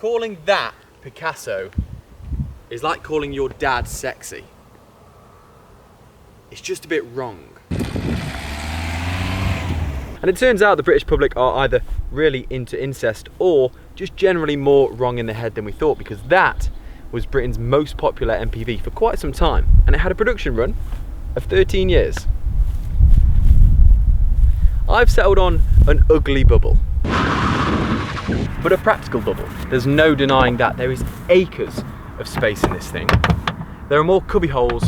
Calling that Picasso is like calling your dad sexy. It's just a bit wrong. And it turns out the British public are either really into incest or just generally more wrong in the head than we thought, because that was Britain's most popular MPV for quite some time, and it had a production run of 13 years. I've settled on an ugly bubble, but a practical bubble. There's no denying that there is acres of space in this thing. There are more cubby holes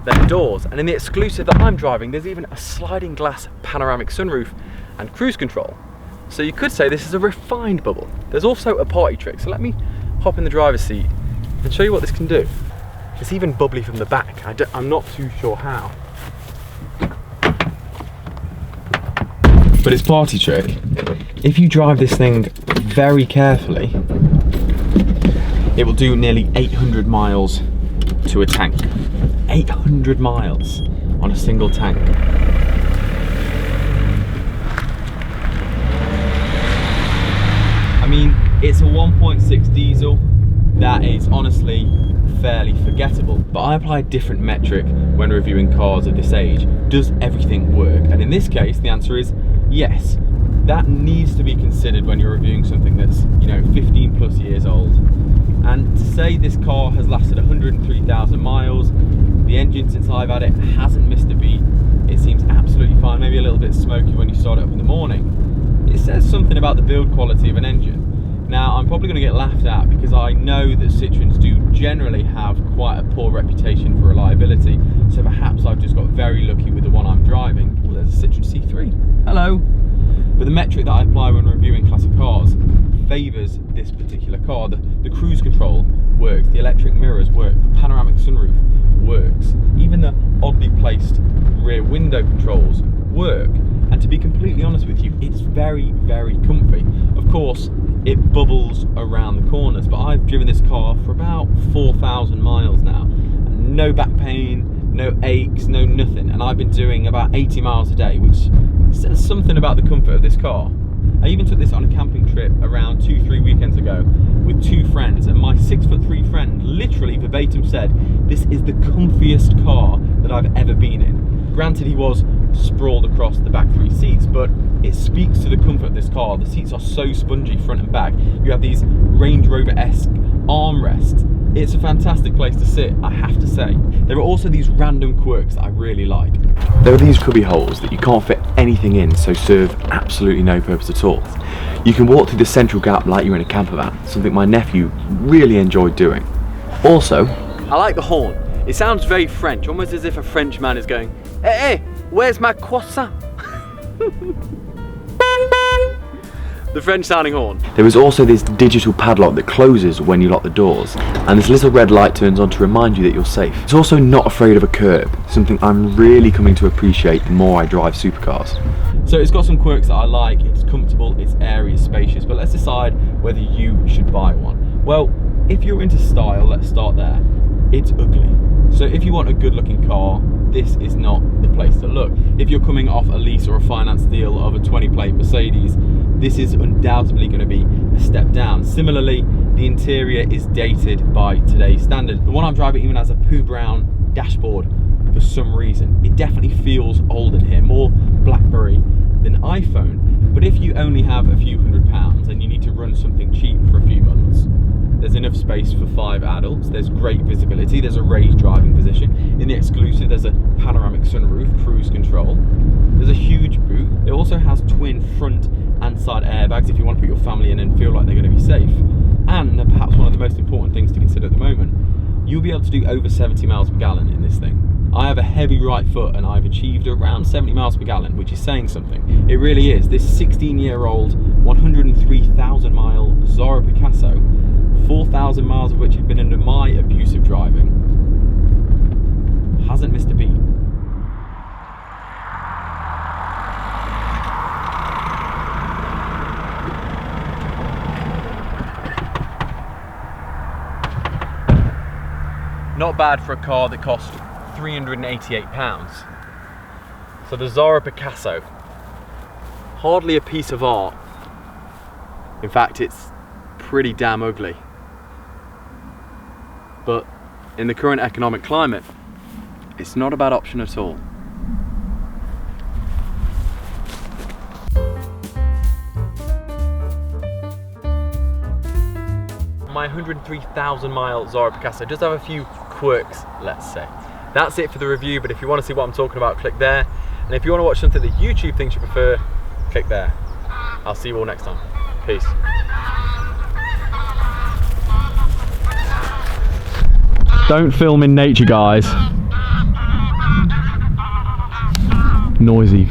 than doors, and in the exclusive that I'm driving, there's even a sliding glass panoramic sunroof and cruise control. So you could say this is a refined bubble. There's also a party trick, so let me hop in the driver's seat and show you what this can do. It's even bubbly from the back. I'm not too sure how. But it's party trick. If you drive this thing very carefully, it will do nearly 800 miles to a tank. 800 miles on a single tank. I mean, it's a 1.6 diesel that is honestly fairly forgettable, but I apply a different metric when reviewing cars of this age. Does everything work? And in this case, the answer is yes. That needs to be considered when you're reviewing something that's, 15 plus years old. And to say this car has lasted 103,000 miles, the engine since I've had it hasn't missed a beat. It seems absolutely fine, maybe a little bit smoky when you start it up in the morning. It says something about the build quality of an engine. Now, I'm probably going to get laughed at because I know that Citroens do generally have quite a poor reputation for reliability, so perhaps I've just got very lucky with the one I'm driving. Oh, there's a Citroen C3. Hello. But the metric that I apply when reviewing classic cars favours this particular car. The cruise control works, the electric mirrors work, the panoramic sunroof works, even the oddly placed rear window controls work. And to be completely honest with you, it's very, very comfy. Of course, it bubbles around the corners, but I've driven this car for about 4,000 miles now. No back pain, no aches, no nothing. And I've been doing about 80 miles a day, which says something about the comfort of this car. I even took this on a camping trip around 2-3 weekends ago with 2 friends, and my 6'3" friend literally verbatim said, "This is the comfiest car that I've ever been in." Granted, he was sprawled across the back 3 seats, but it speaks to the comfort of this car. The seats are so spongy front and back. You have these Range Rover-esque armrests. It's a fantastic place to sit, I have to say. There are also these random quirks that I really like. There are these cubby holes that you can't fit anything in, so serve absolutely no purpose at all. You can walk through the central gap like you're in a camper van, something my nephew really enjoyed doing. Also, I like the horn. It sounds very French, almost as if a French man is going, "Hey, hey, where's my croissant?" The French sounding horn. There is also this digital padlock that closes when you lock the doors, and this little red light turns on to remind you that you're safe. It's also not afraid of a curb, something I'm really coming to appreciate the more I drive supercars. So it's got some quirks that I like. It's comfortable, it's airy, it's spacious, but let's decide whether you should buy one. Well, if you're into style, let's start there. It's ugly. So if you want a good looking car, this is not the place to look. If you're coming off a lease or a finance deal of a 20-plate Mercedes, this is undoubtedly going to be a step down. Similarly, the interior is dated by today's standard. The one I'm driving even has a poo brown dashboard for some reason. It definitely feels old in here, more BlackBerry than iPhone. But if you only have a few £100 and you need to run something cheap for a few months, there's enough space for 5 adults, there's great visibility, there's a raised driving position. In the exclusive, there's a panoramic sunroof, cruise control. There's a huge boot. It also has twin front and side airbags if you want to put your family in and feel like they're going to be safe. And perhaps one of the most important things to consider at the moment, you'll be able to do over 70 miles per gallon in this thing. I have a heavy right foot and I've achieved around 70 miles per gallon, which is saying something. It really is. This 16-year-old, 103,000 mile Xsara Picasso, 4,000 miles of which have been under my abusive driving, hasn't missed a beat. Not bad for a car that cost £388. So the Xsara Picasso, hardly a piece of art. In fact, it's pretty damn ugly. But in the current economic climate, it's not a bad option at all. My 103,000 mile Xsara Picasso does have a few quirks, let's say. That's it for the review, but if you want to see what I'm talking about, click there. And if you want to watch something that YouTube thinks you prefer, click there. I'll see you all next time. Peace. Don't film in nature, guys. Noisy.